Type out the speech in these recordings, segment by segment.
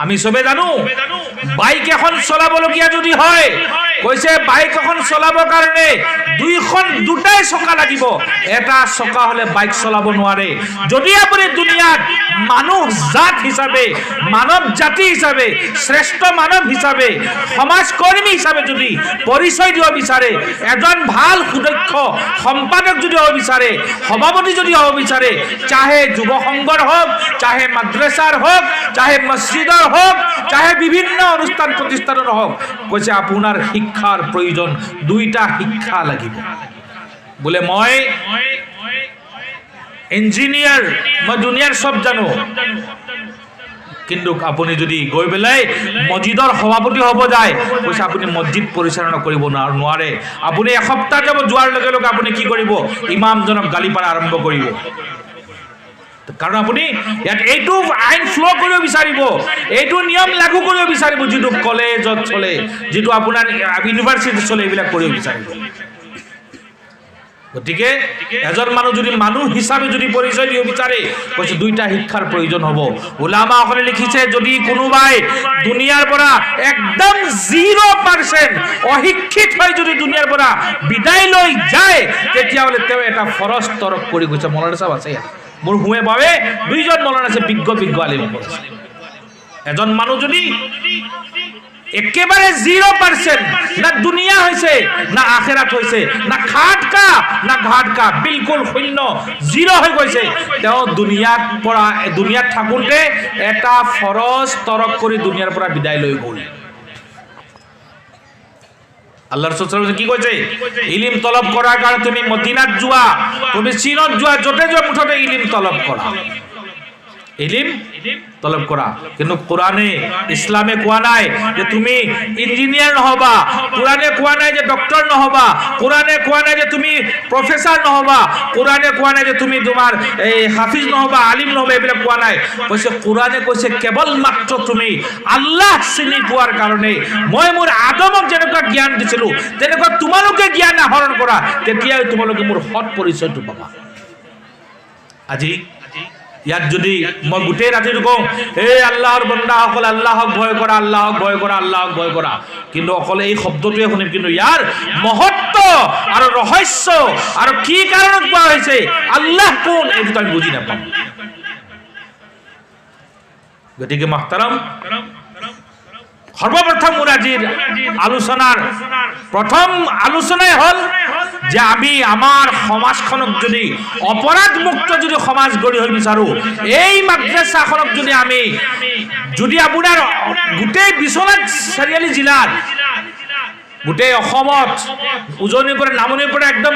আমি সবে জানো বাইক এখন চলাবলগীয়া যদি হয় কৈছে বাইক এখন চলাবৰ কাৰণে দুটাই চকা লাগিব, এটা চকা হলে বাইক চলাব নোৱাৰে। যদি আপুনি দুনিয়াত মানুহ জাত হিচাপে, মানৱ জাতি হিচাপে, শ্ৰেষ্ঠ মানৱ হিচাপে, সমাজকৰ্মী হিচাপে যদি পৰিচয় দিব বিচাৰে, এজন ভাল সুদক্ষ সম্পাদক যদি হ'ব বিচাৰে, সভাপতি যদি হ'ব বিচাৰে, চাহে যুৱ সংঘৰ হওক, চাহে মাদ্ৰাছাৰ হওক, চাহে মছজিদৰ হওক, চাহে বিভিন্ন অনুষ্ঠান প্ৰতিষ্ঠানৰ হওক, কৈছে আপোনাৰ শিক্ষাৰ প্ৰয়োজন, দুইটা শিক্ষা লাগিব। বোলে মই ইঞ্জিনিয়াৰ, মই দুনিয়াৰ সব জানো, কিন্তু আপুনি যদি গৈ পেলাই মছজিদৰ সভাপতি হ'ব যায়, কৈছে আপুনি মছজিদ পৰিচালনা কৰিব নোৱাৰে। আপুনি এসপ্তাহ যাব, যোৱাৰ লগে লগে আপুনি কি কৰিব? ইমামজনক গালি পাৰা আৰম্ভ কৰিব। কাৰণ আপুনি ইয়াত এইটো আইন ফ্ল' কৰিব বিচাৰিব, এইটো নিয়ম লাগু কৰিব বিচাৰিব, যিটো কলেজত চলে, যিটো আপোনাৰ ইউনিভাৰ্চিটিত চলে, এইবিলাক কৰিব বিচাৰিব। গতিকে এজন মানুহ যদি মানুহ হিচাপে যদি পৰিচয় দিব বিচাৰে, কৈছে দুইটা শিক্ষাৰ প্ৰয়োজন হ'ব। উলামাসকলে লিখিছে, যদি কোনোবাই দুনিয়াৰ পৰা একদম 0% অশিক্ষিত হৈ যদি দুনিয়াৰ পৰা বিদায় লৈ যায়, তেতিয়াহ'লে তেওঁ এটা ফৰজ তৰক কৰি গৈছে। মৌলানা সাহেব আছে ইয়াত, মোৰ হুৱে বাবে দুইজন মৌলানা আছে, বিজ্ঞ আলিম আছে। এজন মানুহ যদি একেবাৰে 0% না দুনিয়া হৈছে, না আখেৰাত হৈছে, না খাটকা না ঘাটকা, বিলকুল শূন্য, 0 হৈ গৈছে, তেওঁ দুনিয়াত থাকোঁতে এটা ফৰজ তৰক কৰি দুনিয়াৰ পৰা বিদায় লৈ গ'ল। আল্লাহ ৰাসূল কি কৈছে? ইলম তলব কৰাৰ কাৰণে তুমি মদিনাত যোৱা, তুমি চীনত যোৱা, য'তে যোৱা, মুঠতে ইলম তলব কৰা, ইলম তলব কৰা। কিন্তু কোৰআনে ইসলামে কোৱা নাই যে তুমি ইঞ্জিনিয়াৰ নহবা, কোৰআনে কোৱা নাই যে ডক্টৰ নহবা, কোৰআনে কোৱা নাই যে তুমি প্ৰফেসৰ নহবা, কোৰআনে কোৱা নাই যে তুমি তোমাৰ এই হাফিজ নহবা, আলিম নহবা, এইবিলাক কোৱা নাই। কৈছে কোৰআনে কৈছে কেৱল মাত্ৰ তুমি আল্লাহ চিনি পোৱাৰ কাৰণে মই মোৰ আদমক যেনেকুৱা জ্ঞান দিছিলো, তেনেকুৱা তোমালোকে জ্ঞান আহৰণ কৰা, তেতিয়াই তোমালোকে মোৰ সৎ পৰিচয়টো পাবা। আজি ইয়াত যদি মই গোটেই ৰাতিটো কওঁ, এই আল্লাহৰ বন্দাসকল আল্লাহক ভয় কৰা, আল্লাহক ভয় কৰা, আল্লাহক ভয় কৰা, কিন্তু অকল এই শব্দটোৱে শুনিম, কিন্তু ইয়াৰ মহত্ব আৰু ৰহস্য আৰু কি কাৰণত কোৱা হৈছে, আল্লাহ কোন, এইটো আমি বুজি নাপাম। গতিকে মাহতাৰাম, সৰ্বপ্ৰথম মোৰ আজিৰ আলোচনাৰ প্ৰথম আলোচনাই হ'ল যে আমি আমাৰ সমাজখনক যদি অপৰাধমুক্ত যদি সমাজ গঢ়ি হৈ বিচাৰো, এই মাদ্ৰাছাখনক যদি আপোনাৰ গোটেই বিশ্বনাথ চাৰিআলি জিলাত, গোটেই অসমত উজনিৰ পৰা নামনিৰ পৰা একদম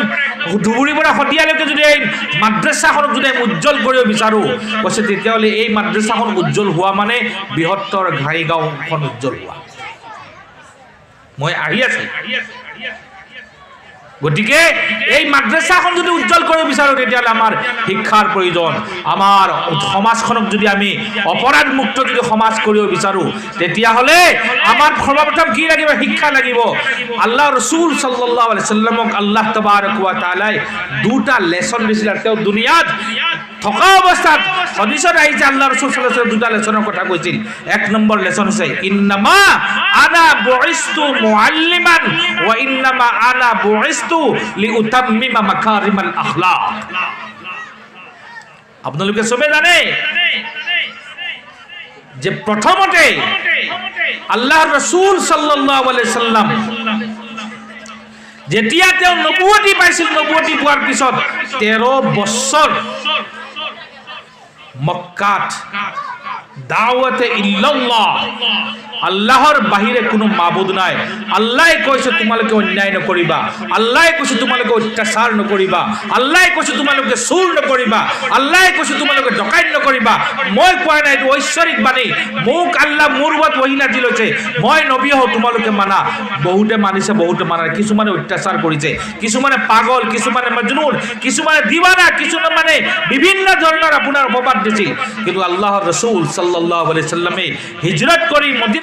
ধুবুৰীৰ পৰা শদিয়ালৈকে যদি এই মাদ্ৰাছাখনক যদি উজ্জ্বল কৰিব বিচাৰো, কৈছে তেতিয়াহ'লে এই মাদ্ৰাছাখন উজ্জ্বল হোৱা মানে বৃহত্তৰ ঘাৰিগাঁওখন উজ্জ্বল হোৱা। মই আহি আছো। গতিকে এই মাদ্ৰাছাখন যদি উজ্জ্বল কৰিব বিচাৰো, তেতিয়াহ'লে আমাৰ শিক্ষাৰ প্ৰয়োজন। আমাৰ সমাজখনক যদি আমি অপৰাধমুক্ত যদি সমাজ কৰিব বিচাৰো, তেতিয়াহ'লে আমাৰ সৰ্বপ্ৰথম কি লাগিব? শিক্ষা লাগিব। আল্লাহ ৰসুল সাল্লাল্লাহু আলাইহি ওয়াসাল্লামক আল্লাহ তাবাৰক ওয়া তাআলাই দুটা লেসন দিছিল। তেওঁ দুনিয়াত থকা অৱস্থাত হাদিসত আহিছে, আল্লাহ ৰসুল সাল্লাল্লাহু আলাইহি ওয়াসাল্লাম দুটা লেসনৰ কথা কৈছিল। এক নম্বৰ লেসন হৈছে ইন্নামা আনা বুইস্তু মুআল্লিমান ওয়া ইন্নামা আনা বুইস্তু লিউতাম্মিমা মাকারিমাল আখলাক। আপোনালোকে সবে জানে যে প্ৰথমতে আল্লাহ ৰসুল সাল্লাল্লাহু আলাইহি সাল্লাম যেতিয়া তেওঁ নবুৱতী পাইছিল, নবুৱতী পোৱাৰ পিছত 13 বছৰ মক্কাত দাওয়াতে ইল্লাল্লাহ, আল্লাহৰ বাহিৰে কোনো মাবুদ নাই। আল্লাহ কৈছে তোমালোকে অন্যায় নকৰিবা, আল্লাহ কৈছে তোমালোকে অত্যাচাৰ নকৰিবা, আল্লাহ কৈছে তোমালোকে চুৰ নকৰিবা, আল্লাহ কৈছে তোমালোকে ডকাইত নকৰিবা। মই কোৱা নাই, এইটো ঐশ্বৰিক বাণী। মোক আল্লাহ মোৰ ওপৰত ওহী নাজিল হৈছে, মই নবী হওঁ, তোমালোকে মানা। বহুতে মানিছে, বহুতে মানা নাই। কিছুমানে অত্যাচাৰ কৰিছে, কিছুমানে পাগল, কিছুমানে মজনুন, কিছুমানে দিৱানা, কিছুমানে বিভিন্ন ধৰণৰ আপোনাৰ অপবাদ দিছিল। কিন্তু আল্লাহৰ ৰাসূল সাল্লাল্লাহু আলাইহি সাল্লামে হিজৰত কৰি